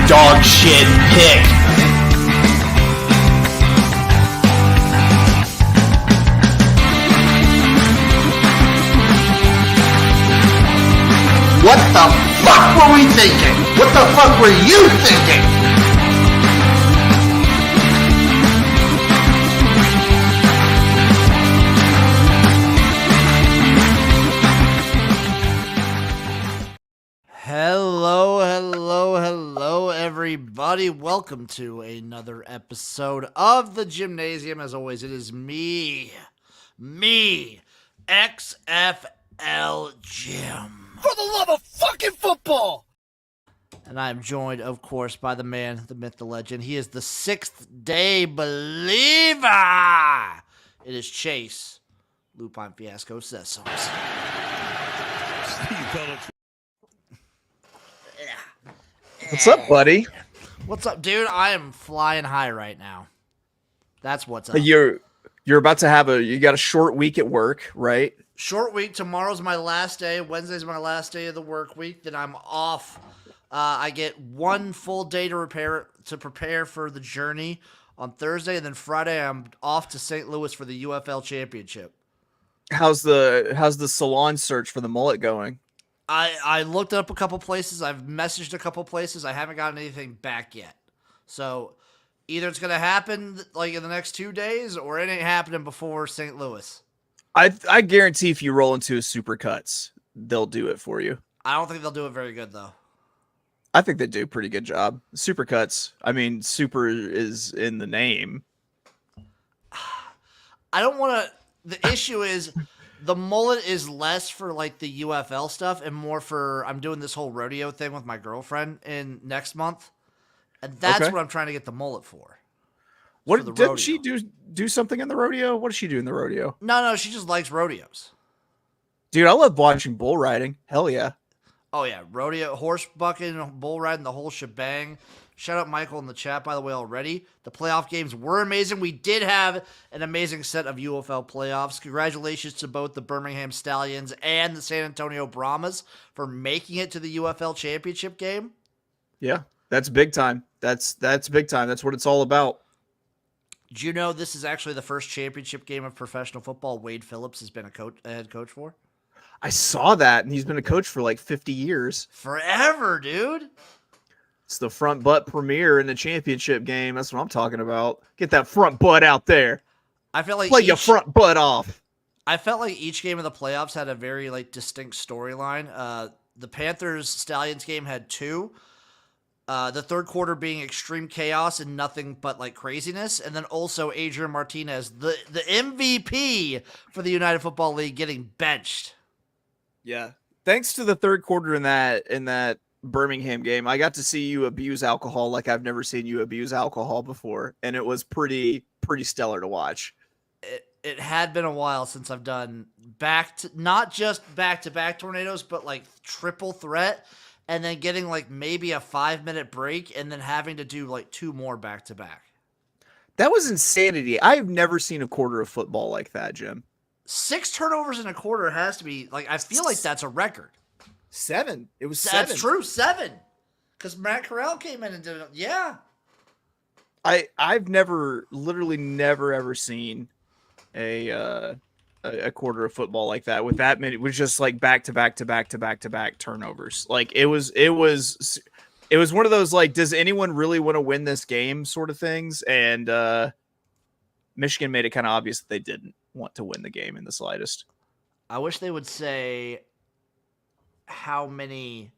dog shit pick. What the fuck were we thinking? What the fuck were you thinking? Hello, everybody. Welcome to another episode of the Jimnasium. As always, it is me, XFL Jim. For the love of fucking football! And I am joined, of course, by the man, the myth, the legend. He is the sixth day believer. It is Chase, Lupine Fiasco, Sessoms. What's up, buddy? What's up, dude? I am flying high right now. That's what's up. You're about to have you got a short week at work, right? Short week. Tomorrow's my last day. Wednesday's my last day of the work week. Then I'm off. I get one full day to prepare for the journey on Thursday, and then Friday I'm off to St. Louis for the UFL championship. How's the salon search for the mullet going? I looked up a couple places. I've messaged a couple places. I haven't gotten anything back yet. So either it's gonna happen like in the next 2 days, or it ain't happening before St. Louis. I guarantee if you roll into a Supercuts, they'll do it for you. I don't think they'll do it very good though. I think they do a pretty good job. Supercuts. I mean, super is in the name. I don't want to. The issue is the mullet is less for like the UFL stuff and more for I'm doing this whole rodeo thing with my girlfriend in next month, and that's Okay. what I'm trying to get the mullet for. What For the didn't rodeo. she do something in the rodeo? What does she do in the rodeo? No, she just likes rodeos. Dude, I love watching bull riding. Hell yeah. Oh yeah, rodeo, horse bucking, bull riding, the whole shebang. Shout out Michael in the chat, by the way, already. The playoff games were amazing. We did have an amazing set of UFL playoffs. Congratulations to both the Birmingham Stallions and the San Antonio Brahmas for making it to the UFL championship game. Yeah, that's big time. That's big time. That's what it's all about. Do you know this is actually the first championship game of professional football Wade Phillips has been a head coach for? I saw that, and he's been a coach for like 50 years. Forever, dude. It's the front butt premiere in the championship game. That's what I'm talking about. Get that front butt out there. I feel like Play your front butt off. I felt like each game of the playoffs had a very like distinct storyline. The Panthers Stallions game had two. The third quarter being extreme chaos and nothing but like craziness, and then also Adrian Martinez, the MVP for the United Football League, getting benched. Yeah. Thanks to the third quarter in that Birmingham game, I got to see you abuse alcohol like I've never seen you abuse alcohol before, and it was pretty stellar to watch. It had been a while since I've done not just back-to-back tornadoes, but like triple threat, and then getting like maybe a 5-minute break, and then having to do like two more back-to-back. That was insanity. I've never seen a quarter of football like that, Jim. 6 turnovers in a quarter has to be like, I feel like that's a record. 7. It was 7. That's true, 7. Because Matt Corral came in and did it. Yeah. I've literally never ever seen a quarter of football like that with that many. It was just like back to back turnovers. Like it was one of those like, does anyone really want to win this game sort of things? And Michigan made it kind of obvious that they didn't want to win the game in the slightest. I wish they would say how many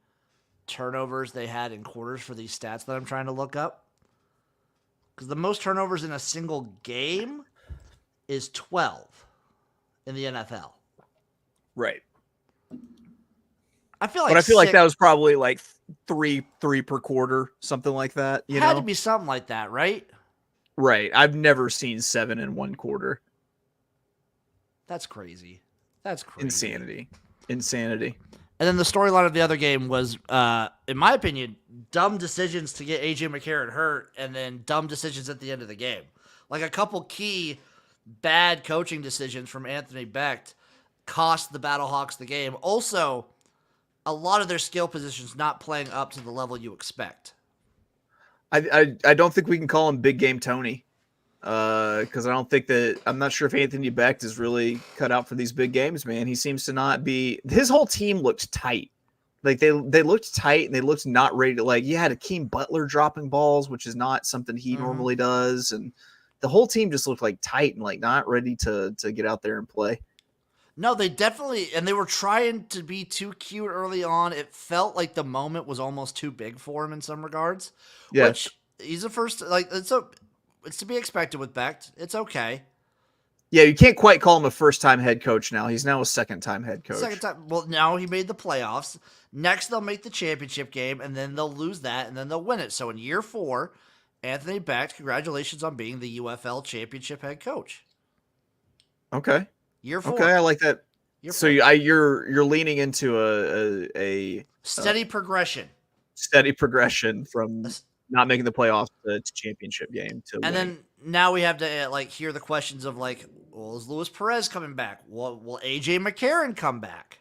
turnovers they had in quarters for these stats that I'm trying to look up. Because the most turnovers in a single game is 12 in the NFL. Right. I feel like that was probably like three per quarter, something like that. You had know, to be something like that, right? Right. I've never seen 7 in one quarter. That's crazy. That's crazy. Insanity. And then the storyline of the other game was, in my opinion, dumb decisions to get A.J. McCarron hurt, and then dumb decisions at the end of the game. Like a couple key bad coaching decisions from Anthony Becht cost the Battlehawks the game. Also, a lot of their skill positions not playing up to the level you expect. I don't think we can call him Big Game Tony. Because I'm not sure if Anthony Becht is really cut out for these big games, man. He seems to not be. His whole team looked tight. Like they looked tight and they looked not ready to, like, you had Akeem Butler dropping balls, which is not something he normally does. And the whole team just looked like tight and like not ready to get out there and play. No, they definitely, and they were trying to be too cute early on. It felt like the moment was almost too big for him in some regards. Yeah. Which he's the first, like, it's to be expected with Becht. It's okay. Yeah, you can't quite call him a first-time head coach now. He's now a second-time head coach. Second time. Well, now he made the playoffs. Next, they'll make the championship game, and then they'll lose that, and then they'll win it. So in year 4, Anthony Becht, congratulations on being the UFL championship head coach. Okay. Year 4. Okay, I like that. So four. you're leaning into a steady progression. Steady progression from not making the playoffs to championship game to and winning. then now we have to hear the questions of well, is Luis Perez coming back? Will AJ McCarron come back?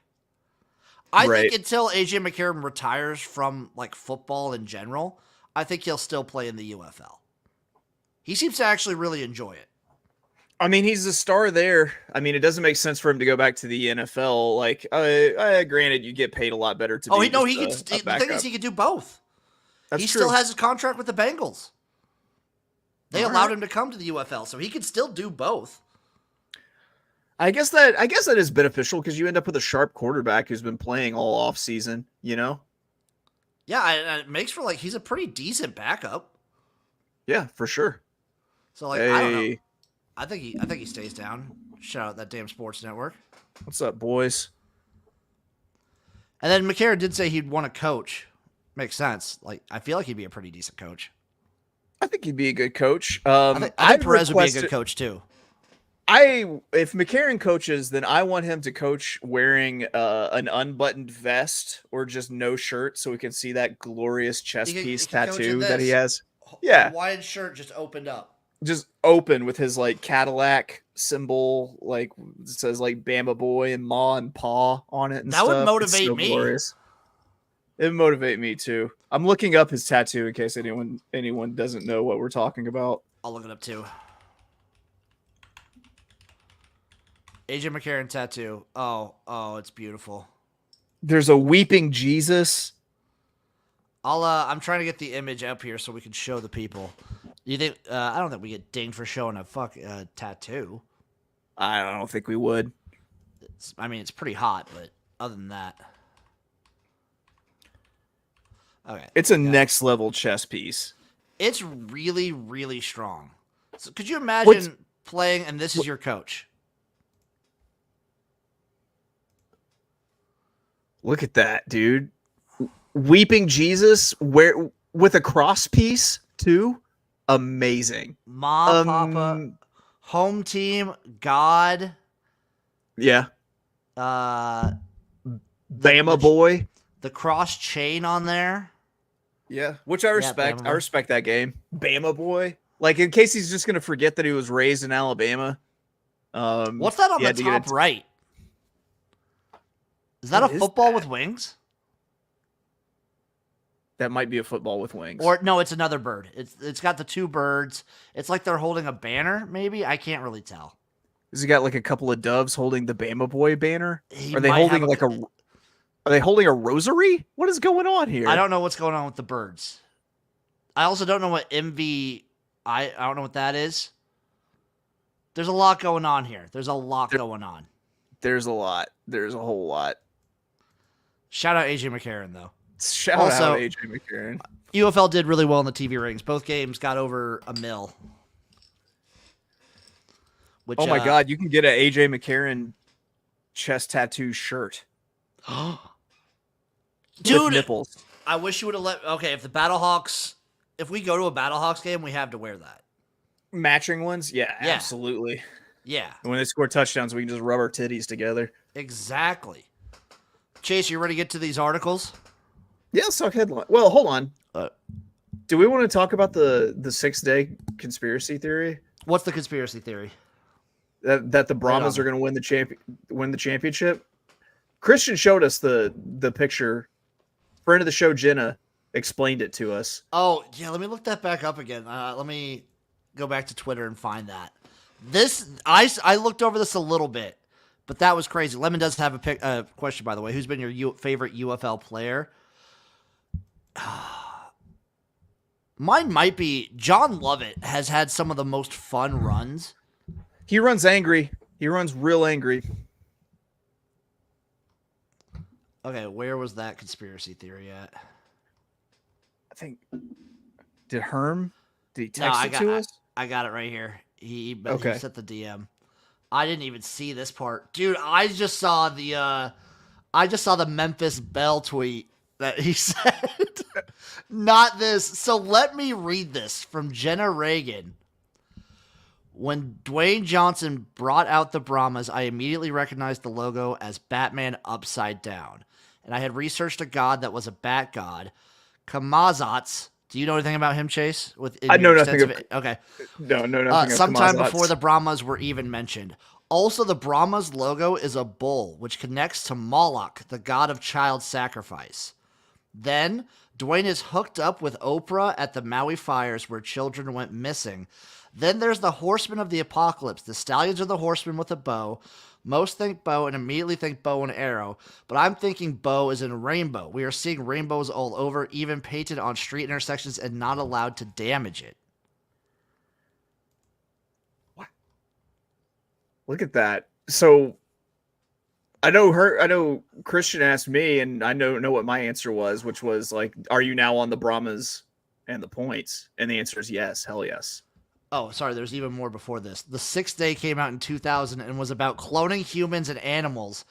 I think until AJ McCarron retires from football in general, I think he'll still play in the UFL. He seems to actually really enjoy it. I mean, he's a star there. I mean, it doesn't make sense for him to go back to the NFL. Granted, you get paid a lot better to. The thing is, he could do both. That's he true. still has a contract with the Bengals. They allowed him to come to the UFL, so he could still do both. I guess that is beneficial because you end up with a sharp quarterback who's been playing all off season. You know. Yeah, it makes for he's a pretty decent backup. Yeah, for sure. So I don't know. I think he stays down. Shout out that damn sports network. What's up, boys? And then McCarron did say he'd want to coach. Makes sense. I feel like he'd be a pretty decent coach. I think he'd be a good coach. I think Perez would be a good coach too. If McCarron coaches, then I want him to coach wearing an unbuttoned vest or just no shirt, so we can see that glorious chest piece tattoo that he has. Yeah, wide shirt just opened up. Just open with his Cadillac symbol, it says Bama Boy and Ma and Pa on it. And that would motivate me. Glorious. It would motivate me too. I'm looking up his tattoo in case anyone doesn't know what we're talking about. I'll look it up too. AJ McCarron tattoo. Oh, it's beautiful. There's a weeping Jesus. I'm trying to get the image up here so we can show the people. You think? I don't think we get dinged for showing a tattoo. I don't think we would. It's pretty hot, but other than that, okay. It's a next level chess piece. It's really, really strong. So could you imagine playing and this is your coach? Look at that, dude. Weeping Jesus with a cross piece too. Amazing. Mom, Papa, home team, God. Yeah. Bama Boy. The cross chain on there. Yeah, which I respect. Yeah, I respect that game. Bama Boy. In case he's just going to forget that he was raised in Alabama. What's that on the top right? Is that a football with wings? That might be a football with wings. Or no, it's another bird. It's got the two birds. It's like they're holding a banner, maybe? I can't really tell. Has he got a couple of doves holding the Bama Boy banner? Are they holding Are they holding a rosary? What is going on here? I don't know what's going on with the birds. I also don't know what MV I don't know what that is. There's a lot going on here. There's a lot going on. There's a lot. There's a whole lot. Shout out AJ McCarron though. Shout out AJ McCarron. UFL did really well in the TV ratings. Both games got over 1 mil. Which, oh my God, you can get an AJ McCarron chest tattoo shirt. Dude, with nipples. I wish you would have let. Okay, if we go to a Battlehawks game, we have to wear that. Matching ones? Yeah, absolutely. Yeah. And when they score touchdowns, we can just rub our titties together. Exactly. Chase, you ready to get to these articles? Yeah, suck headline. Well, hold on. Do we want to talk about the 6-day conspiracy theory? What's the conspiracy theory? That the Brahmas are going to win the championship. Christian showed us the picture. Friend of the show, Jenna, explained it to us. Oh, yeah, let me look that back up again. Let me go back to Twitter and find that. I looked over this a little bit, but that was crazy. Lemon does have a question, by the way. Who's been your favorite UFL player? Mine might be John Lovett. Has had some of the most fun runs. He runs angry. He runs real angry. Okay, where was that conspiracy theory at? I think. Did he text it to us? I got it right here. He sent the DM. I didn't even see this part, dude. I just saw the Memphis Bell tweet that he said. Not this. So let me read this from Jenna Reagan. When Dwayne Johnson brought out the Brahmas, I immediately recognized the logo as Batman upside down. And I had researched a god that was a bat god. Kamazats. Do you know anything about him, Chase? I know nothing. Okay. No, nothing. Sometime before the Brahmas were even mentioned. Also, the Brahmas logo is a bull, which connects to Moloch, the god of child sacrifice. Then, Dwayne is hooked up with Oprah at the Maui fires where children went missing. Then there's the Horsemen of the Apocalypse. The stallions are the horsemen with a bow. Most think bow and immediately think bow and arrow, but I'm thinking bow is in rainbow. We are seeing rainbows all over, even painted on street intersections and not allowed to damage it. What? Look at that. So I know Christian asked me, and I know what my answer was, which was like, are you now on the Brahmas and the points? And the answer is yes. Hell yes. Oh, sorry, there's even more before this. The Sixth Day came out in 2000 and was about cloning humans and animals.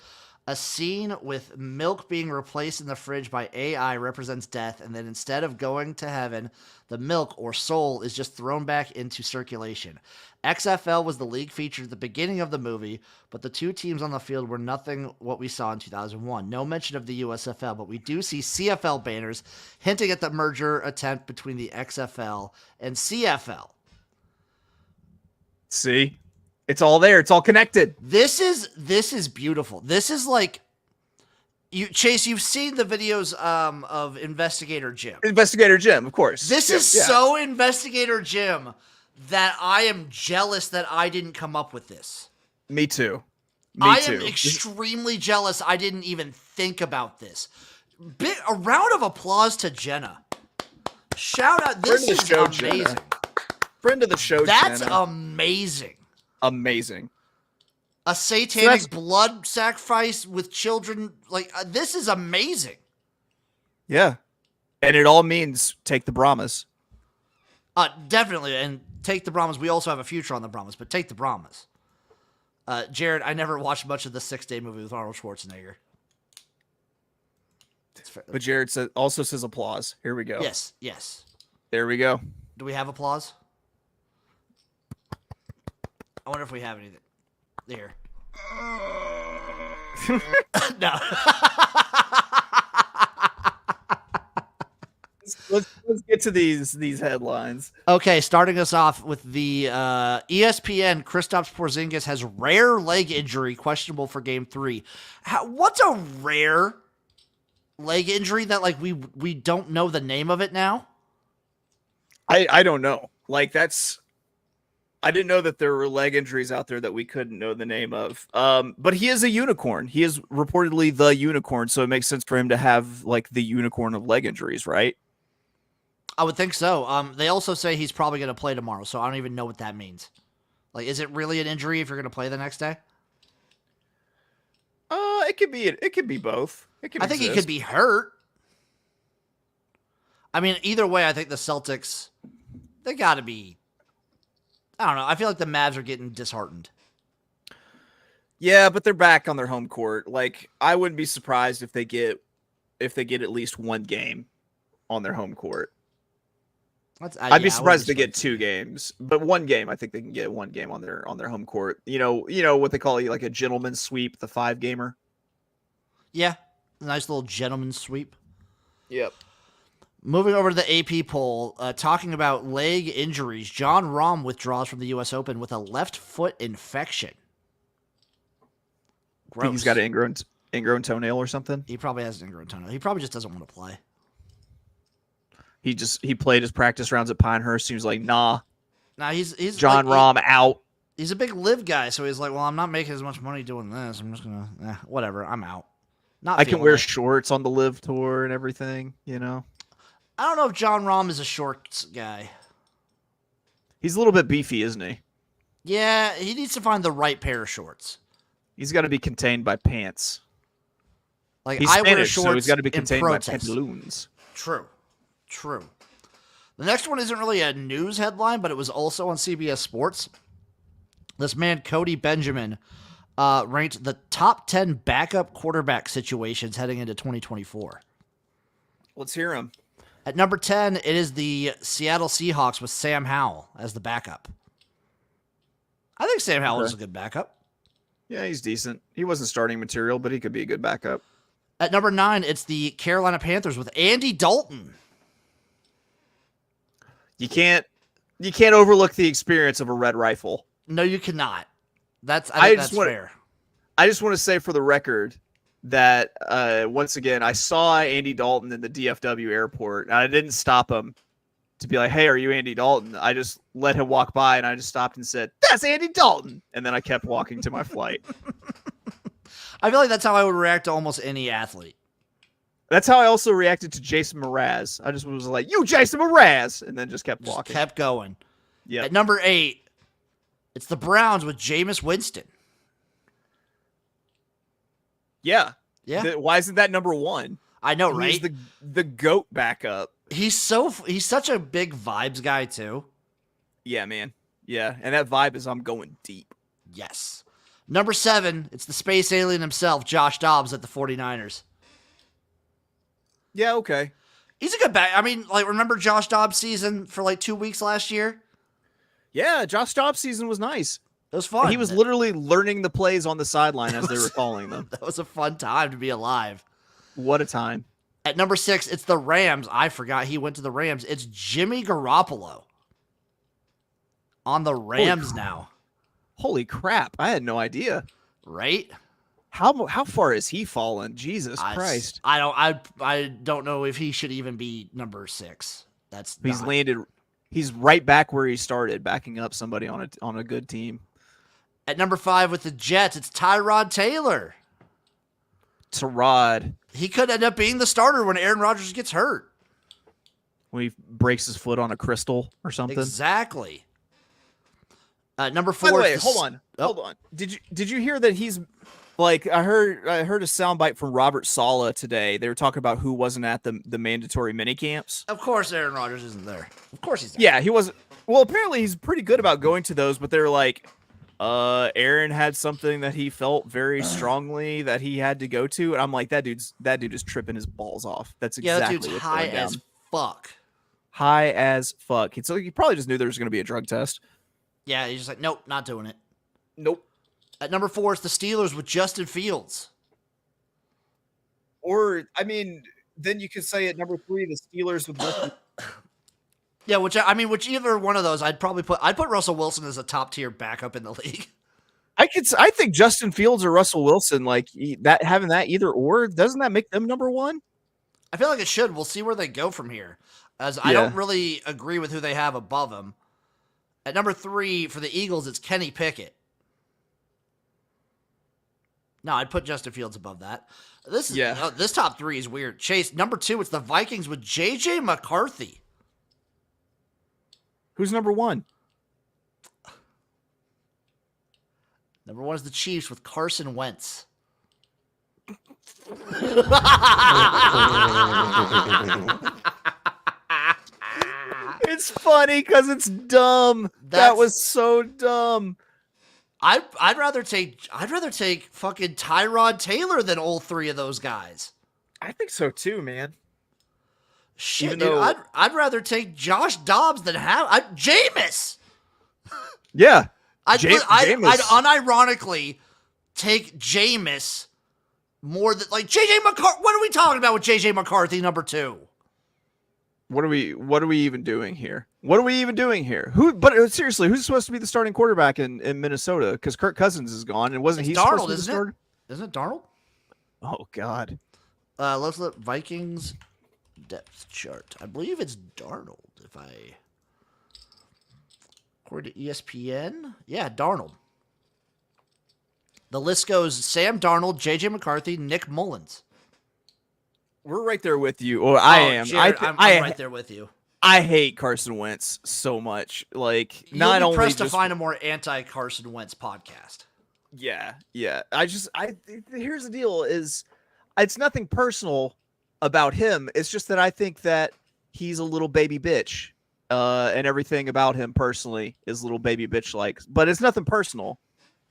A scene with milk being replaced in the fridge by AI represents death, and then instead of going to heaven, the milk, or soul, is just thrown back into circulation. XFL was the league featured at the beginning of the movie, but the two teams on the field were nothing what we saw in 2001. No mention of the USFL, but we do see CFL banners hinting at the merger attempt between the XFL and CFL. See, it's all there. It's all connected. This is beautiful. This is like Chase. You've seen the videos of Investigator Jim. Investigator Jim, of course. This is so Investigator Jim that I am jealous that I didn't come up with this. Me too. I am extremely jealous. I didn't even think about this. A round of applause to Jenna. Shout out. This is amazing. Jenna. Friend of the show, That's Jenna. Amazing. Amazing. A satanic blood sacrifice with children. Like, this is amazing. Yeah. And it all means take the Brahmas. Definitely. And take the Brahmas. We also have a future on the Brahmas, but take the Brahmas. Jared, I never watched much of the 6 Day movie with Arnold Schwarzenegger. But Jared also says applause. Here we go. Yes. There we go. Do we have applause? I wonder if we have anything. There. No. let's get to these headlines. Okay, starting us off with the ESPN. Kristaps Porzingis has rare leg injury, questionable for Game 3. What's a rare leg injury that like we don't know the name of it now? I don't know. Like I didn't know that there were leg injuries out there that we couldn't know the name of. But he is a unicorn. He is reportedly the unicorn, so it makes sense for him to have like the unicorn of leg injuries, right? I would think so. They also say he's probably going to play tomorrow, so I don't even know what that means. Like, is it really an injury if you're going to play the next day? It could be both. I think he could be hurt. I mean, either way, I think the Celtics, they got to be. I don't know. I feel like the Mavs are getting disheartened. Yeah, but they're back on their home court. Like, I wouldn't be surprised if they get at least one game on their home court. I'd be surprised if they get 2 games, but 1 game. I think they can get 1 game on their home court. You know what they call like a gentleman's sweep, the 5-gamer. Yeah, nice little gentleman's sweep. Yep. Moving over to the AP poll, talking about leg injuries. John Rahm withdraws from the U.S. Open with a left foot infection. Gross. Think he's got an ingrown toenail or something? He probably has an ingrown toenail. He probably just doesn't want to play. He played his practice rounds at Pinehurst. He was like, nah. Now he's John Rahm out. He's a big live guy, so he's like, well, I'm not making as much money doing this. I'm just gonna whatever. I'm out. I can wear shorts on the live tour and everything. You know. I don't know if John Rahm is a shorts guy. He's a little bit beefy, isn't he? Yeah, he needs to find the right pair of shorts. He's got to be contained by pants. Like he's I Spanish, wear shorts, so he's got to be contained by protest. pantaloons. True. The next one isn't really a news headline, but it was also on CBS Sports. This man, Cody Benjamin, ranked the top 10 backup quarterback situations heading into 2024. Let's hear him. At number 10, it is the Seattle Seahawks with Sam Howell as the backup. I think Sam Howell is a good backup. Yeah, he's decent. He wasn't starting material, but he could be a good backup. At number 9, it's the Carolina Panthers with Andy Dalton. You can't overlook the experience of a red rifle. No, you cannot. I think that's fair. I just want to say for the record that once again, I saw Andy Dalton in the DFW airport, and I didn't stop him to be like, hey, are you Andy Dalton? I just let him walk by, and I just stopped and said, that's Andy Dalton. And then I kept walking to my flight. I feel like that's how I would react to almost any athlete. That's how I also reacted to Jason Mraz. I just was like, you Jason Mraz, and then just kept walking. Just kept going. Yeah. At number 8, it's the Browns with Jameis Winston. Yeah. Yeah. Why isn't that number 1? I know, right? He's the GOAT backup. He's such a big vibes guy too. Yeah, man. Yeah, and that vibe is I'm going deep. Yes. Number 7, it's the space alien himself, Josh Dobbs at the 49ers. Yeah, okay. He's a good back. I mean, like, remember Josh Dobbs' season for like 2 weeks last year? Yeah, Josh Dobbs' season was nice. It was fun. He was literally learning the plays on the sideline as they were calling them. That was a fun time to be alive. What a time. At number 6, it's the Rams. I forgot he went to the Rams. It's Jimmy Garoppolo on the Rams now. Holy crap. I had no idea. Right? How far has he fallen? Jesus Christ. I don't know if he should even be number 6. He's right back where he started, backing up somebody on a good team. At number 5 with the Jets, it's Tyrod Taylor. Tyrod. He could end up being the starter when Aaron Rodgers gets hurt. When he breaks his foot on a crystal or something. Exactly. Number 4. By the way, hold on. Did you hear that he's like I heard a soundbite from Robert Saleh today. They were talking about who wasn't at the mandatory mini camps. Of course, Aaron Rodgers isn't there. Of course he's there. Yeah, he wasn't. Well, apparently he's pretty good about going to those, but they're like, Aaron had something that he felt very strongly that he had to go to, and I'm like, that dude is tripping his balls off. That's exactly that dude's what's high going down. as fuck. High as fuck. So he probably just knew there was going to be a drug test. Yeah, he's just like, nope, not doing it. Nope. At number 4 is the Steelers with Justin Fields. Or, I mean, then you could say at number 3, the Steelers with Justin. Yeah, which either one of those, I'd put Russell Wilson as a top tier backup in the league. I think Justin Fields or Russell Wilson, like that, having that either or, doesn't that make them number 1? I feel like it should. We'll see where they go from here, as I don't really agree with who they have above him. At number 3 for the Eagles, it's Kenny Pickett. No, I'd put Justin Fields above that. This top 3 is weird. Chase, number 2, it's the Vikings with J.J. McCarthy. Who's number 1? Number 1 is the Chiefs with Carson Wentz. It's funny because it's dumb. That was so dumb. I'd rather take fucking Tyrod Taylor than all 3 of those guys. I think so too, man. Shit, dude, I'd rather take Josh Dobbs than Jameis. Yeah, I'd unironically take Jameis more than like JJ McCarthy. What are we talking about with JJ McCarthy number 2? What are we even doing here? But seriously, who's supposed to be the starting quarterback in Minnesota? Because Kirk Cousins is gone, and wasn't he Darnold, supposed to be the starter? Isn't it Darnold? Oh God. Let's look. Vikings. depth chart. I believe it's Darnold. According to ESPN, yeah, Darnold. The list goes Sam Darnold, J.J. McCarthy, Nick Mullins. We're right there with you. Or I am. Jared, I'm right there with you. I hate Carson Wentz so much. Like, You'll not be only pressed just to find a more anti-Carson Wentz podcast. Yeah. Here's the deal: is it's nothing personal about him. It's just that I think that he's a little baby bitch, and everything about him personally is little baby bitch like. But it's nothing personal.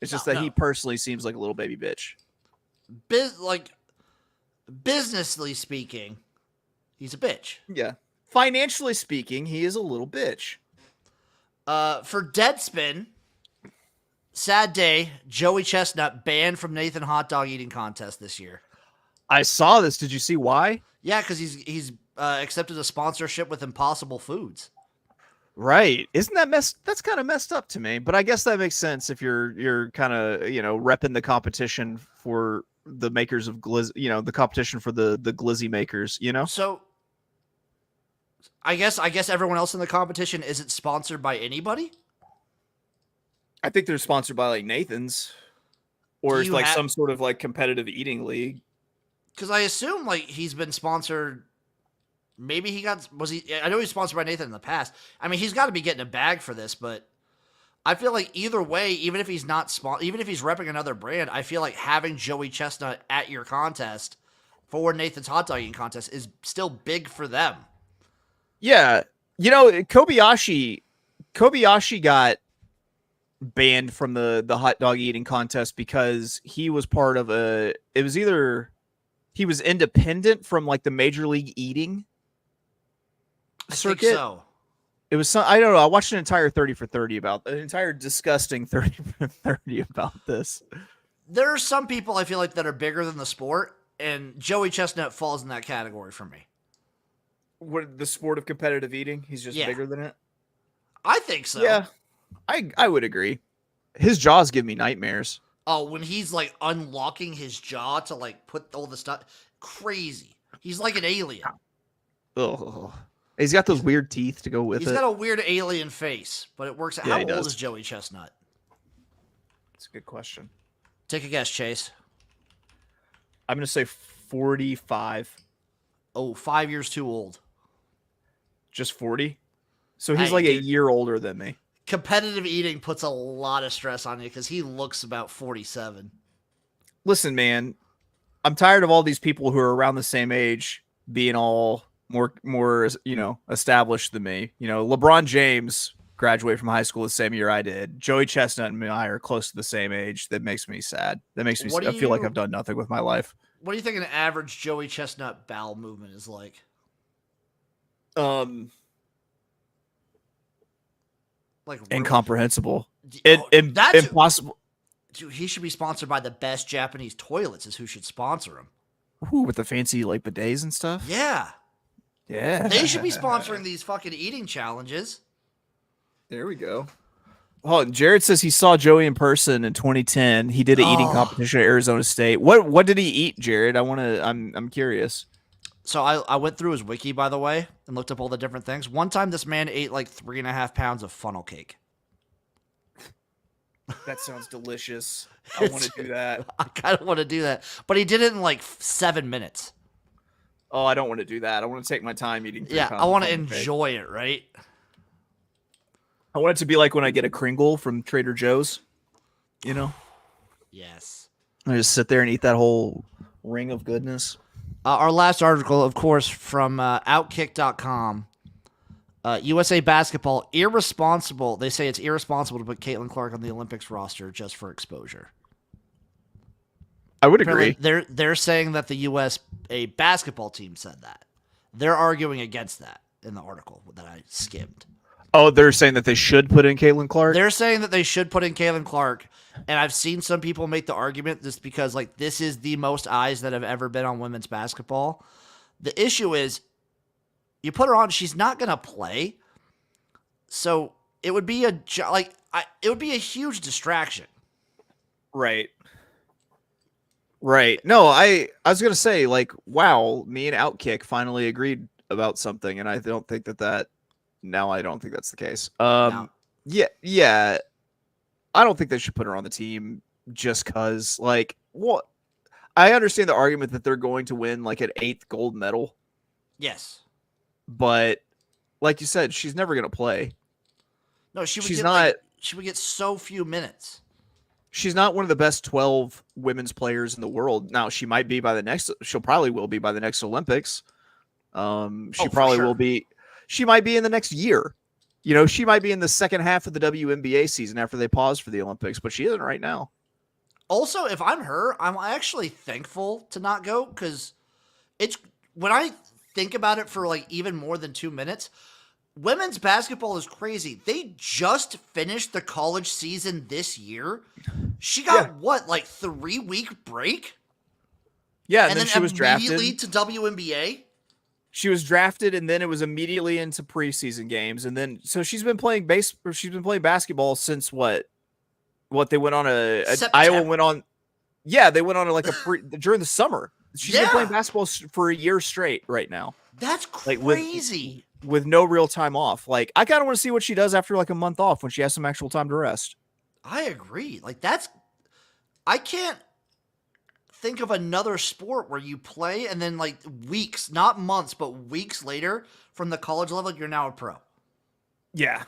It's just that he personally seems like a little baby bitch. Businessly speaking, he's a bitch. Yeah. Financially speaking, he is a little bitch. For Deadspin, sad day, Joey Chestnut banned from Nathan hot dog eating contest this year. I saw this. Did you see why? Yeah, because he's accepted a sponsorship with Impossible Foods. Right. Isn't that that's kind of messed up to me, but I guess that makes sense if you're kind of, repping the competition for the makers of Glizzy, the competition for the Glizzy makers, So I guess everyone else in the competition isn't sponsored by anybody? I think they're sponsored by like Nathan's or it's like some sort of like competitive eating league. Cuz I assume like he's been sponsored. Maybe I know he's sponsored by Nathan in the past. I mean, he's got to be getting a bag for this, but I feel like either way, even if he's not even if he's repping another brand, I feel like having Joey Chestnut at your contest for Nathan's hot dog eating contest is still big for them. Yeah. Kobayashi got banned from the hot dog eating contest because he was part of it was either he was independent from like the Major League Eating circuit. I think so. It was I don't know. I watched an entire 30 for 30 an entire disgusting 30 for 30 about this. There are some people I feel like that are bigger than the sport, and Joey Chestnut falls in that category for me. What, the sport of competitive eating? He's just bigger than it? I think so. Yeah, I would agree. His jaws give me nightmares. Oh, when he's like unlocking his jaw to like put all the stuff, crazy. He's like an alien. Oh, he's got those weird teeth to go with it. He's got a weird alien face, but it works. How old is Joey Chestnut? That's a good question. Take a guess, Chase. I'm gonna say 45. Oh, 5 years too old. Just 40? So he's like a year older than me. Competitive eating puts a lot of stress on you because he looks about 47. Listen, man, I'm tired of all these people who are around the same age being all more established than me. LeBron James graduated from high school the same year I did. Joey Chestnut and I are close to the same age. That makes me sad. That makes me I feel like I've done nothing with my life. What do you think an average Joey Chestnut bowel movement is like? Like incomprehensible. Impossible. Dude, he should be sponsored by the best Japanese toilets is who should sponsor him. Ooh, with the fancy like bidets and stuff? Yeah. Yeah. They should be sponsoring these fucking eating challenges. There we go. Oh, Jared says he saw Joey in person in 2010. He did an eating competition at Arizona State. What did he eat, Jared? I'm curious. So I went through his wiki, by the way, and looked up all the different things. One time this man ate like 3.5 pounds of funnel cake. That sounds delicious. I want to do that. I kind of want to do that. But he did it in like 7 minutes. Oh, I don't want to do that. I want to take my time eating. Yeah, I want to enjoy it, right? I want it to be like when I get a Kringle from Trader Joe's. Yes. I just sit there and eat that whole ring of goodness. Our last article, of course, from Outkick.com. USA Basketball, irresponsible. They say it's irresponsible to put Caitlin Clark on the Olympics roster just for exposure. I would agree. Apparently, they're saying that the USA basketball team said that. They're arguing against that in the article that I skimmed. Oh, they're saying that they should put in Caitlin Clark? They're saying that they should put in Caitlin Clark, and I've seen some people make the argument just because, like, this is the most eyes that have ever been on women's basketball. The issue is, you put her on, she's not going to play, so it would be it would be a huge distraction. Right. Right. No, I was going to say, like, wow, me and Outkick finally agreed about something, and I don't think now I don't think that's the case. No. Yeah. I don't think they should put her on the team just because, like, what? I understand the argument that they're going to win like an 8th gold medal, Yes. but like you said, she's never going to play. No, she would She's get not. she would get so few minutes. She's not one of the best 12 women's players in the world. Now, she might be by the next. She'll probably will be by the next Olympics. She probably will be. She might be in the next year. You know, she might be in the second half of the WNBA season after they pause for the Olympics, but she isn't right now. Also, if I'm her, I'm actually thankful to not go because it's when I think about it for like even more than 2 minutes, women's basketball is crazy. They just finished the college season this year. She got what, like 3-week break? Yeah, and then she was immediately drafted to WNBA. She was drafted, and then it was immediately into preseason games, and then so she's been playing basketball since what they went on Iowa went on. Yeah, they went on like during the summer. She's been playing basketball for a year straight right now. That's crazy. With no real time off. Like, I kind of want to see what she does after like a month off when she has some actual time to rest. I agree. Like I can't think of another sport where you play and then like weeks, not months, but weeks later from the college level, you're now a pro. Yeah.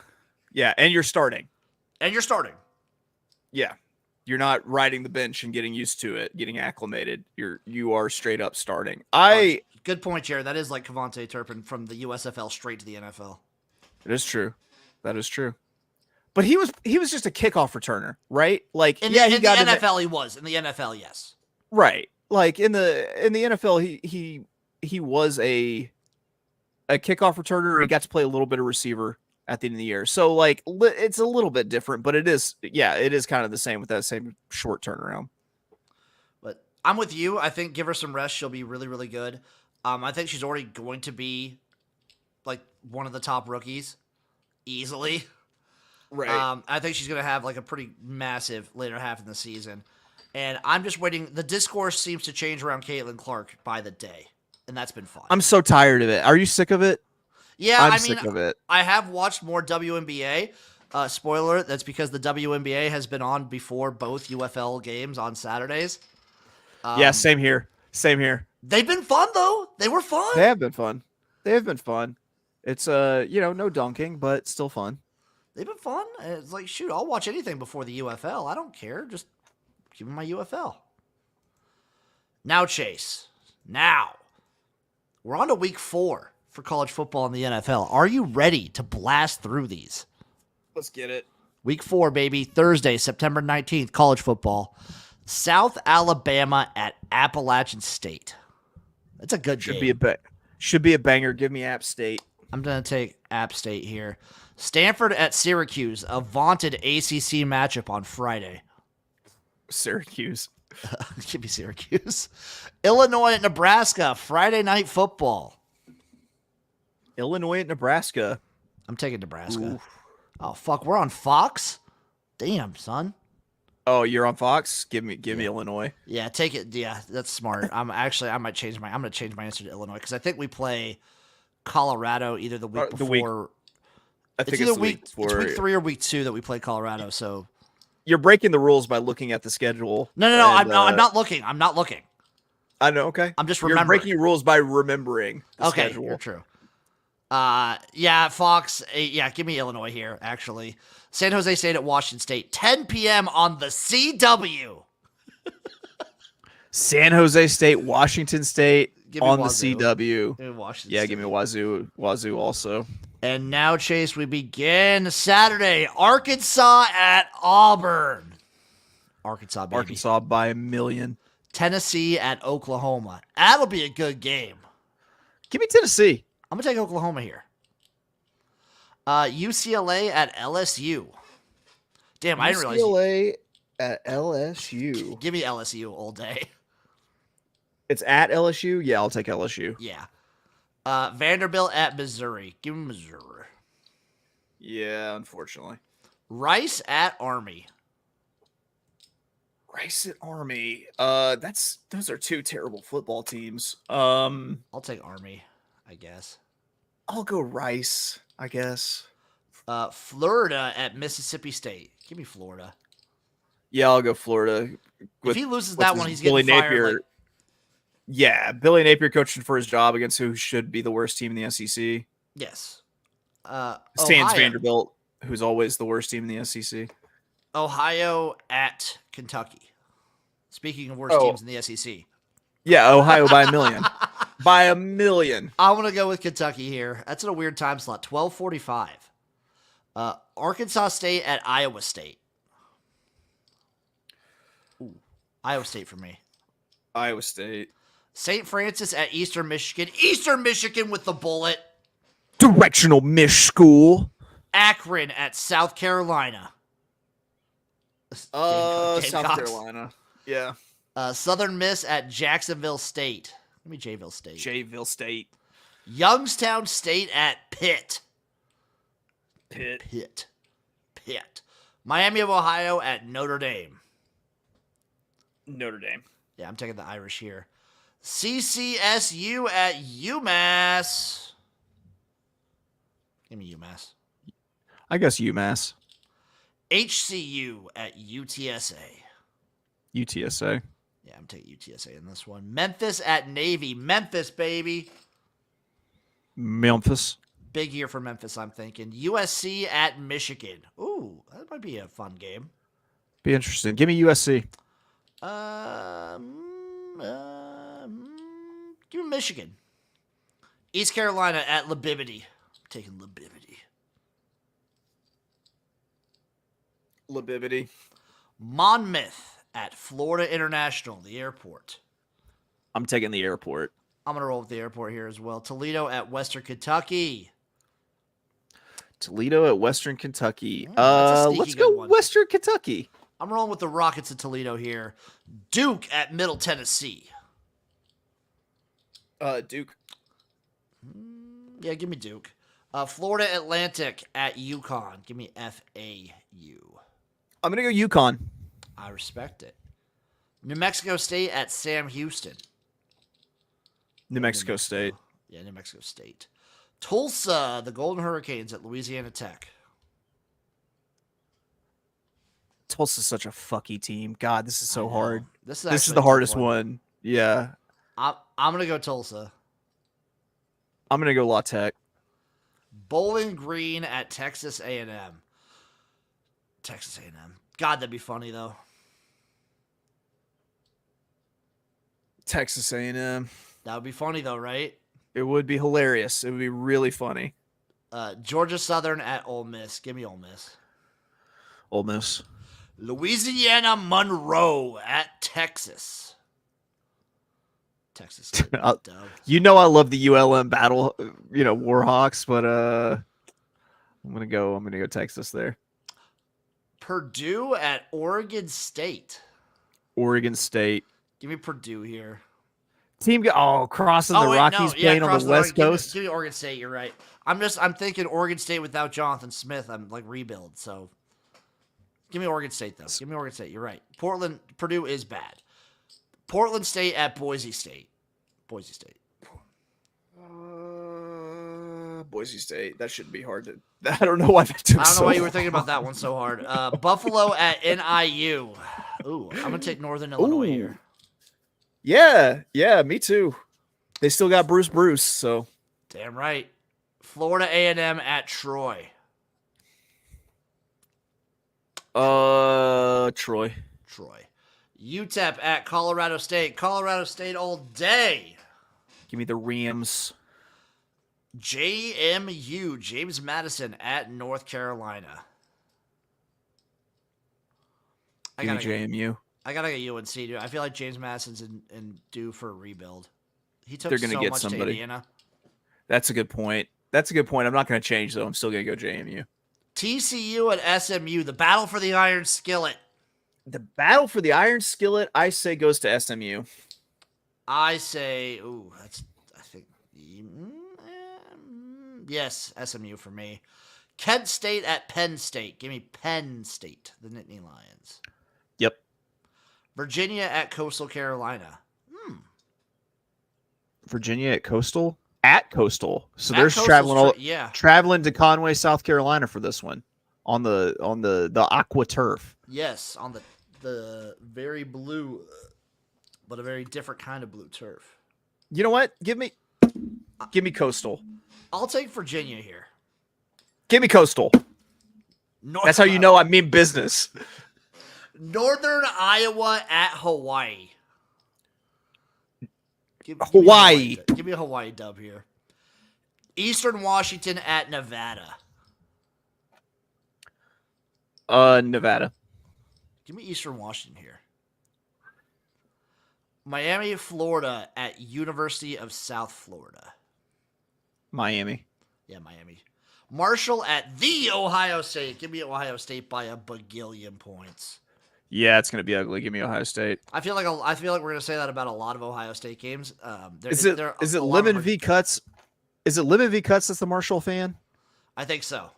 Yeah. And you're starting. Yeah. You're not riding the bench and getting used to it, getting acclimated. You are straight up starting. Good point, Jared. That is like Kevontae Turpin from the USFL straight to the NFL. It is true. That is true. But he was just a kickoff returner, right? Like, in the NFL, he was. In the NFL, yes. Right. Like in the NFL, he was a kickoff returner. He got to play a little bit of receiver at the end of the year. So like it's a little bit different, but it is kind of the same with that same short turnaround. But I'm with you. I think give her some rest. She'll be really, really good. I think she's already going to be like one of the top rookies easily. Right. I think she's going to have like a pretty massive later half of the season. And I'm just waiting. The discourse seems to change around Caitlin Clark by the day. And that's been fun. I'm so tired of it. Are you sick of it? Yeah, I'm sick of it. I have watched more WNBA. Spoiler, that's because the WNBA has been on before both UFL games on Saturdays. Yeah, same here. They've been fun, though. They were fun. They have been fun. It's, no dunking, but still fun. They've been fun. It's like, shoot, I'll watch anything before the UFL. I don't care. Just give me my UFL. Now, Chase. Now. We're on to week 4 for college football in the NFL. Are you ready to blast through these? Let's get it. Week 4, baby. Thursday, September 19th, college football. South Alabama at Appalachian State. That's a good game. Should be a banger. Give me App State. I'm going to take App State here. Stanford at Syracuse, a vaunted ACC matchup on Friday. Syracuse. Give me Syracuse. Illinois at Nebraska, Friday night football. Illinois at Nebraska. I'm taking Nebraska. Oof. Oh, fuck. We're on Fox? Damn, son. Oh, you're on Fox? Give me Illinois. Yeah, take it. Yeah, that's smart. I'm going to change my answer to Illinois because I think we play Colorado either the week before. I think it's week 3 or week 2 that we play Colorado. So you're breaking the rules by looking at the schedule. No. I'm not looking. I know. Okay. I'm just remembering. You're breaking rules by remembering the schedule. You're true. Yeah, Fox. Yeah, give me Illinois here, actually. San Jose State at Washington State, 10 p.m. on the CW. San Jose State, Washington State on Wazoo. The CW. Give me Washington yeah, State. give me Wazoo also. And now, Chase, we begin Saturday. Arkansas at Auburn. Arkansas, baby. Arkansas by a million. Tennessee at Oklahoma. That'll be a good game. Give me Tennessee. I'm going to take Oklahoma here. UCLA at LSU. Damn, I didn't realize. UCLA at LSU. Give me LSU all day. It's at LSU? Yeah, I'll take LSU. Yeah. Vanderbilt at Missouri. Give me Missouri. Yeah, unfortunately. Rice at Army. Rice at Army. Those are two terrible football teams. I'll take Army, I guess. I'll go Rice, I guess. Florida at Mississippi State. Give me Florida. Yeah, I'll go Florida. If he loses that one, he's getting Billy fired. Napier. Yeah, Billy Napier coaching for his job against who should be the worst team in the SEC. Yes. Sans Vanderbilt, who's always the worst team in the SEC. Ohio at Kentucky. Speaking of worst teams in the SEC. Yeah, Ohio by a million. By a million. I'm going to go with Kentucky here. That's in a weird time slot. 12:45. Arkansas State at Iowa State. Ooh, Iowa State for me. Iowa State. St. Francis at Eastern Michigan. Eastern Michigan with the bullet. Directional Mish School. Akron at South Carolina. South Carolina. Yeah. Southern Miss at Jacksonville State. Give me Jayville State. Jayville State. Youngstown State at Pitt. Pitt. Miami of Ohio at Notre Dame. Notre Dame. Yeah, I'm taking the Irish here. CCSU at UMass. Give me UMass. I guess UMass. HCU at UTSA. UTSA. Yeah, I'm taking UTSA in this one. Memphis at Navy. Memphis, baby. Memphis. Big year for Memphis, I'm thinking. USC at Michigan. Ooh, that might be a fun game. Be interesting. Give me USC. Give me Michigan. East Carolina at Libibity. I'm taking Libibity. Libibity. Monmouth at Florida International, the airport. I'm taking the airport. I'm going to roll with the airport here as well. Toledo at Western Kentucky. Toledo at Western Kentucky. Let's go one. Western Kentucky. I'm rolling with the Rockets of Toledo here. Duke at Middle Tennessee. Duke. Yeah, give me Duke. Florida Atlantic at UConn. Give me FAU. I'm going to go UConn. I respect it. New Mexico State at Sam Houston. New Mexico State. Yeah, New Mexico State. Tulsa, the Golden Hurricanes at Louisiana Tech. Tulsa's such a fucky team. God, this is so hard. This is the hardest one. Yeah. I'm going to go Tulsa. I'm going to go La Tech. Bowling Green at Texas A&M. Texas A&M. God, that'd be funny, though. Texas A&M. That would be funny, though, right? It would be hilarious. It would be really funny. Georgia Southern at Ole Miss. Give me Ole Miss. Ole Miss. Louisiana Monroe at Texas. Texas. You know I love the ULM battle, Warhawks, but I'm gonna go Texas there. Purdue at Oregon State. Oregon State. Give me Purdue here. Team crossing the Rockies, playing on the West Coast. Give me Oregon State. You're right. I'm thinking Oregon State without Jonathan Smith. I'm like rebuild. So give me Oregon State though. Give me Oregon State. You're right. Purdue is bad. Portland State at Boise State. Boise State. Boise State. That shouldn't be hard to. I don't know why that took. I don't know why you were thinking about that one so hard. Buffalo at NIU. Ooh, I'm gonna take Northern Illinois here. Yeah, me too. They still got Bruce, so. Damn right. Florida A&M at Troy. Troy. UTEP at Colorado State. Colorado State all day. Give me the Rams. JMU, James Madison at North Carolina. Give me JMU. I gotta get UNC, dude. I feel like James Madison's in due for a rebuild. He took They're gonna so get much somebody. to Indiana. That's a good point. I'm not going to change, though. I'm still going to go JMU. TCU at SMU, the battle for the Iron Skillet. The battle for the Iron Skillet, I say, goes to SMU. I say, I think, yes, SMU for me. Kent State at Penn State. Give me Penn State, the Nittany Lions. Yep. Virginia at Coastal Carolina. Virginia at Coastal? at Coastal. So At they're Coastal's traveling to Conway, South Carolina for this one on the aqua turf. Yes, on the very blue, but a very different kind of blue turf. You know what? Give me Coastal. I'll take Virginia here. Give me Coastal. That's how you know I mean business. Northern Iowa at Hawaii. Hawaii. Give me a Hawaii dub here. Eastern Washington at Nevada. Nevada. Give me Eastern Washington here. Miami, Florida at University of South Florida. Miami. Yeah, Miami. Marshall at the Ohio State. Give me Ohio State by a bagillion points. Yeah, it's gonna be ugly. Give me Ohio State. I feel like we're gonna say that about a lot of Ohio State games. Is it Lemon v. Cuts? Is it Lemon v. Cuts that's the Marshall fan? I think so.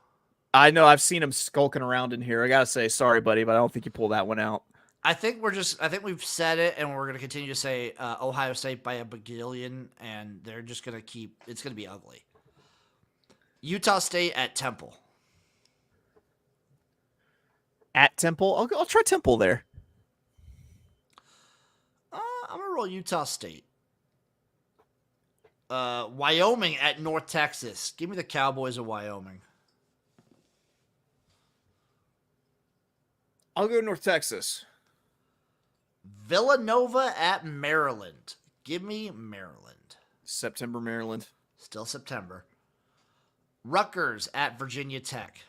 I know. I've seen him skulking around in here. I gotta say, sorry, buddy, but I don't think you pull that one out. I think we've said it, and we're gonna continue to say Ohio State by a bagillion, and they're just gonna keep. It's gonna be ugly. Utah State at Temple. At Temple, I'll try Temple there. I'm gonna roll Utah State. Wyoming at North Texas. Give me the Cowboys of Wyoming. I'll go North Texas. Villanova at Maryland. Give me Maryland. September, Maryland. Still September. Rutgers at Virginia Tech.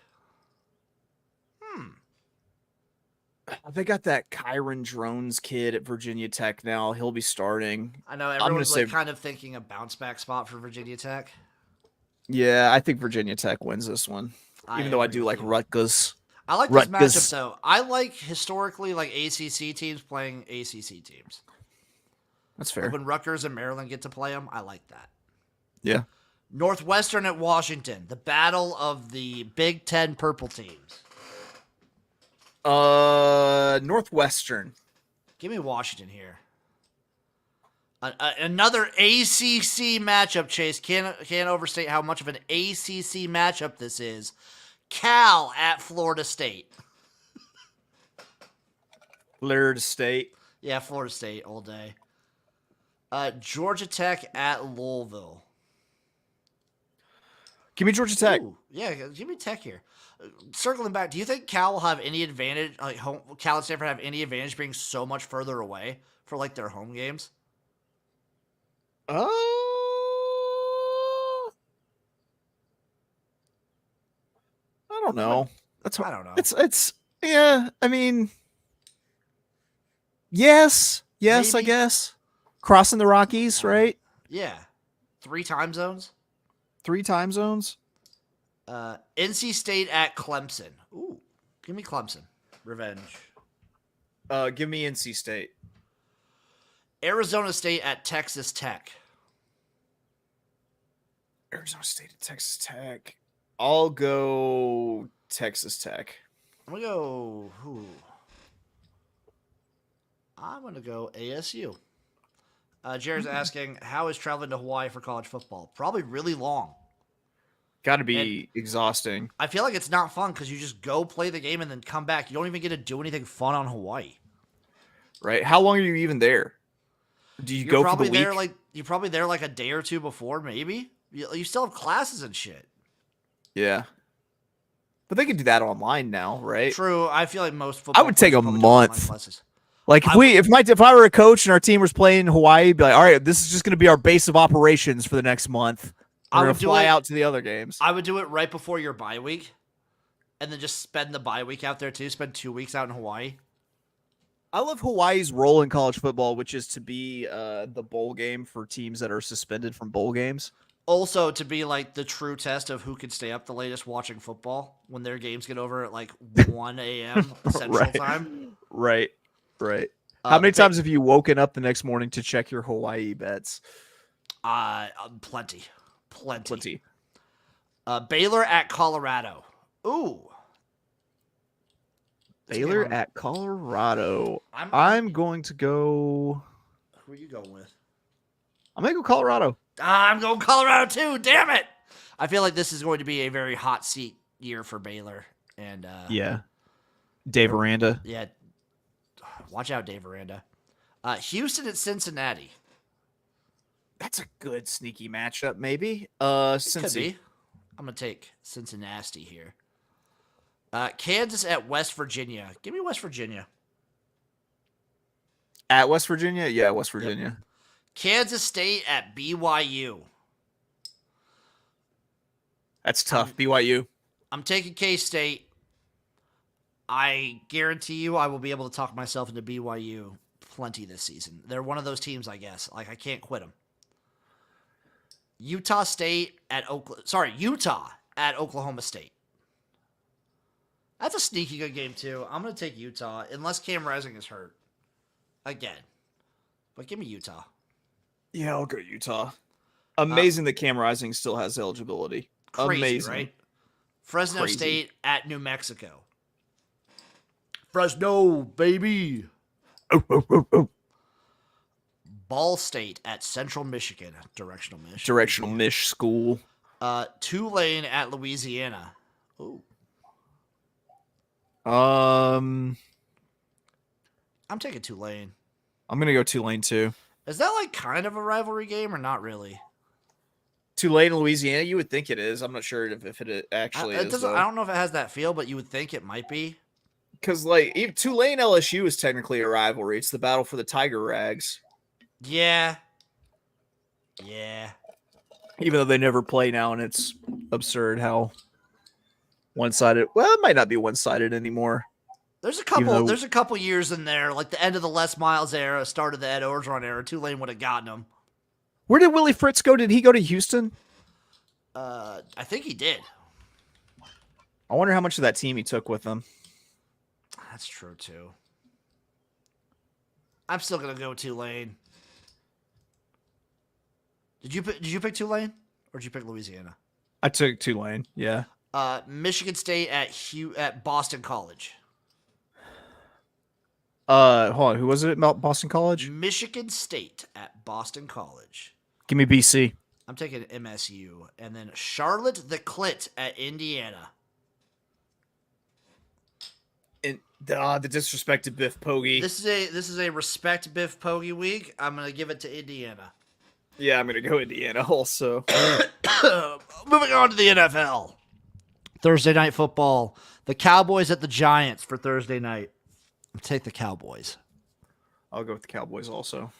They got that Kyron Drones kid at Virginia Tech now. He'll be starting. I know everyone's kind of thinking a bounce back spot for Virginia Tech. Yeah, I think Virginia Tech wins this one. Even though I do like Rutgers. I like this matchup though. I like historically like ACC teams playing ACC teams. That's fair. Like when Rutgers and Maryland get to play them, I like that. Yeah. Northwestern at Washington. The battle of the Big Ten purple teams. Northwestern. Give me Washington here. Another ACC matchup, Chase. Can't overstate how much of an ACC matchup this is. Cal at Florida State. Florida State. Yeah, Florida State all day. Georgia Tech at Louisville. Give me Georgia Tech. Ooh, yeah, give me Tech here. Circling back, do you think Cal will have any advantage? Like Cal and Stanford have any advantage being so much further away for like their home games? I don't know. I don't know. It's yeah. I mean, yes, maybe. I guess crossing the Rockies, right? Yeah, 3 time zones. 3 time zones. NC State at Clemson. Ooh, give me Clemson. Revenge. Give me NC State. Arizona State at Texas Tech. Arizona State at Texas Tech. I'll go Texas Tech. I'm gonna go. I'm gonna go ASU. Jared's asking, how is traveling to Hawaii for college football? Probably really long. Got to be exhausting. I feel like it's not fun because you just go play the game and then come back. You don't even get to do anything fun on Hawaii. Right? How long are you even there? Do you go for the week? You're probably there like a day or two before, maybe. You still have classes and shit. Yeah. But they can do that online now, right? True. I feel like most football. I would take a month. Like if I were a coach and our team was playing in Hawaii, I'd be like, all right, this is just going to be our base of operations for the next month. We're going to fly out to the other games. I would do it right before your bye week, and then just spend the bye week out there too. Spend 2 weeks out in Hawaii. I love Hawaii's role in college football, which is to be the bowl game for teams that are suspended from bowl games. Also, to be like the true test of who can stay up the latest watching football when their games get over at like 1 a.m. Central Time. Right. How many times have you woken up the next morning to check your Hawaii bets? Plenty. Baylor at Colorado. Ooh. Baylor at Colorado. I'm going to go. Who are you going with? I'm gonna go Colorado. I'm going Colorado too. Damn it! I feel like this is going to be a very hot seat year for Baylor. And Yeah. Dave Aranda. yeah, watch out, Dave Aranda. Houston at Cincinnati. That's a good sneaky matchup, maybe. It could Cincy. be. I'm gonna take Cincinnati here. Kansas at West Virginia. Give me West Virginia. At West Virginia? Yeah, West Virginia. Yep. Kansas State at BYU. That's tough. BYU. I'm taking K-State. I guarantee you I will be able to talk myself into BYU plenty this season. They're one of those teams, I guess. Like, I can't quit them. Utah at Oklahoma State. That's a sneaky good game, too. I'm going to take Utah, unless Cam Rising is hurt. Again. But give me Utah. Yeah, I'll go Utah. Amazing that Cam Rising still has eligibility. Crazy, Amazing. right? Fresno Crazy. State at New Mexico. Fresno, baby. Oh. Ball State at Central Michigan. Directional Mich. Directional Mich school. Tulane at Louisiana. Ooh. I'm taking Tulane. gonna go Tulane too. Is that like kind of a rivalry game or not really? Tulane, Louisiana. You would think it is. I'm not sure if it actually is. I don't know if it has that feel, but you would think it might be. Because like even Tulane LSU is technically a rivalry. It's the battle for the Tiger Rags. Yeah. Even though they never play now, and it's absurd how one-sided. Well, it might not be one-sided anymore. There's a couple years in there, like the end of the Les Miles era, start of the Ed Orgeron era. Tulane would have gotten him. Where did Willie Fritz go? Did he go to Houston? I think he did. I wonder how much of that team he took with him. That's true too. I'm still gonna go Tulane. Did you pick Tulane or did you pick Louisiana? I took Tulane. Yeah. Michigan State at Boston College. Hold on. Who was it about Boston College? Michigan State at Boston College. Give me BC. I'm taking MSU, and then Charlotte the Clit at Indiana. And the disrespected Biff Poggi. This is a respect Biff Poggi week. I'm gonna give it to Indiana. Yeah, I'm gonna go Indiana also. Moving on to the NFL. Thursday night football. The Cowboys at the Giants for Thursday night. Take the Cowboys. I'll go with the Cowboys also.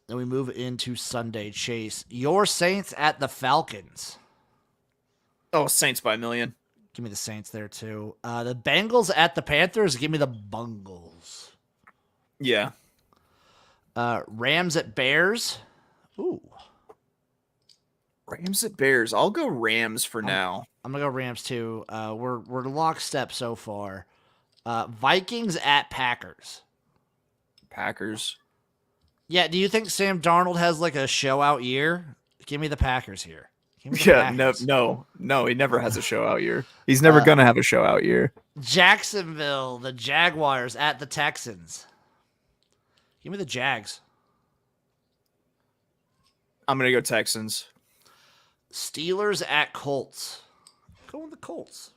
Then we move into Sunday, Chase. Your Saints at the Falcons. Oh, Saints by a million. Give me the Saints there, too. The Bengals at the Panthers. Give me the Bungles. Yeah. Rams at Bears. Ooh. Rams at Bears. I'll go Rams for now. I'm going to go Rams, too. We're lockstep so far. Vikings at Packers. Packers. Yeah, do you think Sam Darnold has like a show out year? Give me the Packers here. Packers. No, he never has a show out year. He's never gonna have a show out year. Jacksonville, the Jaguars at the Texans. Give me the Jags. I'm gonna go Texans. Steelers at Colts. Go with the Colts.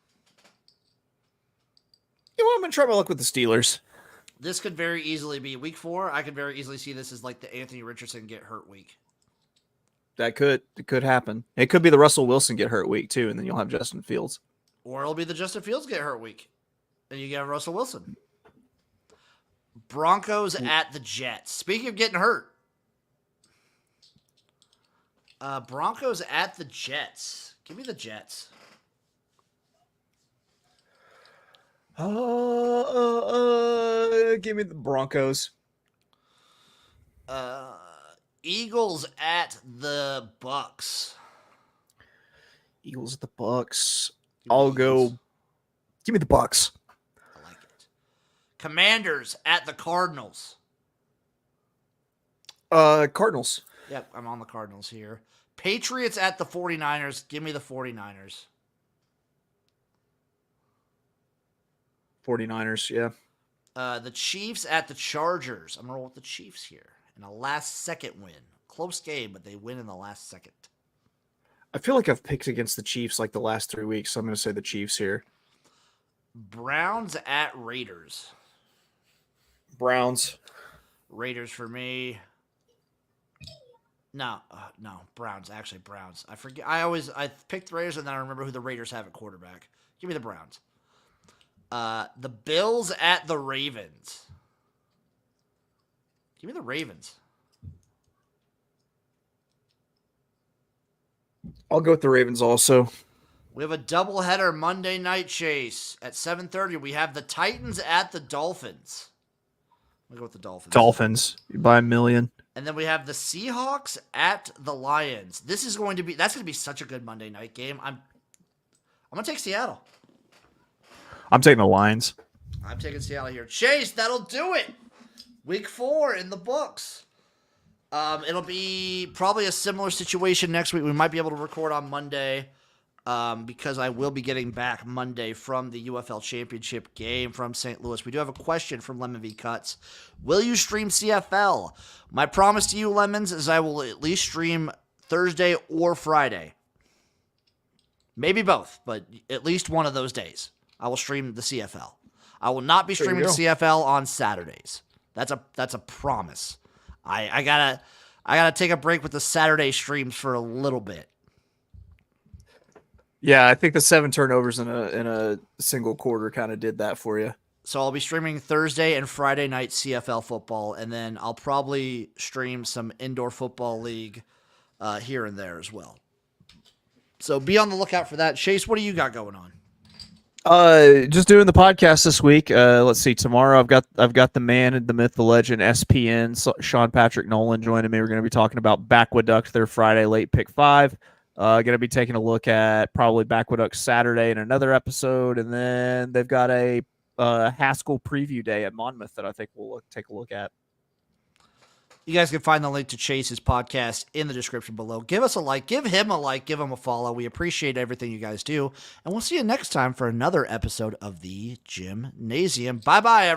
You know what? I'm gonna try my luck with the Steelers. This could very easily be week 4. I could very easily see this as like the Anthony Richardson get hurt week. It could happen. It could be the Russell Wilson get hurt week too, and then you'll have Justin Fields. Or it'll be the Justin Fields get hurt week. And you get Russell Wilson. Broncos at the Jets. Speaking of getting hurt. Broncos at the Jets. Give me the Jets. Give me the Broncos. Eagles at the Bucks. Eagles at the Bucks. I'll go. Give me the Bucks. I like it. Commanders at the Cardinals. Cardinals. Yep, I'm on the Cardinals here. Patriots at the 49ers. Give me the 49ers. 49ers, yeah. The Chiefs at the Chargers. I'm going to roll with the Chiefs here. And a last-second win. close game, but they win in the last second. I feel like I've picked against the Chiefs like the last 3 weeks, so I'm going to say the Chiefs here. Browns at Raiders. Browns. Raiders for me. No, Browns. Actually, Browns. I forget. I picked the Raiders, and then I remember who the Raiders have at quarterback. Give me the Browns. The Bills at the Ravens. Give me the Ravens. I'll go with the Ravens also. We have a doubleheader Monday night, Chase. At 7:30, we have the Titans at the Dolphins. We'll go with the Dolphins. Dolphins by 1,000,000. And then we have the Seahawks at the Lions. That's going to be such a good Monday night game. I'm going to take Seattle. I'm taking the Lions. I'm taking Seattle here. Chase, that'll do it. Week 4 in the books. It'll be probably a similar situation next week. We might be able to record on Monday because I will be getting back Monday from the UFL Championship game from St. Louis. We do have a question from Lemon V Cuts. Will you stream CFL? My promise to you, Lemons, is I will at least stream Thursday or Friday. Maybe both, but at least one of those days. I will stream the CFL. I will not be streaming the CFL on Saturdays. That's a promise. I gotta take a break with the Saturday streams for a little bit. Yeah, I think the 7 turnovers in a single quarter kind of did that for you. So I'll be streaming Thursday and Friday night CFL football, and then I'll probably stream some indoor football league here and there as well. So be on the lookout for that. Chase, what do you got going on? Just doing the podcast this week. Let's see. Tomorrow I've got the man, the myth, the legend, SPN, Sean Patrick Nolan joining me. We're going to be talking about Backwaduct their Friday late pick 5. Going to be taking a look at probably Backwaduct Saturday in another episode, and then they've got a Haskell preview day at Monmouth that I think we'll take a look at. You guys can find the link to Chase's podcast in the description below. Give us a like, give him a like, give him a follow. We appreciate everything you guys do. And we'll see you next time for another episode of the Jimnasium. Bye-bye, everybody.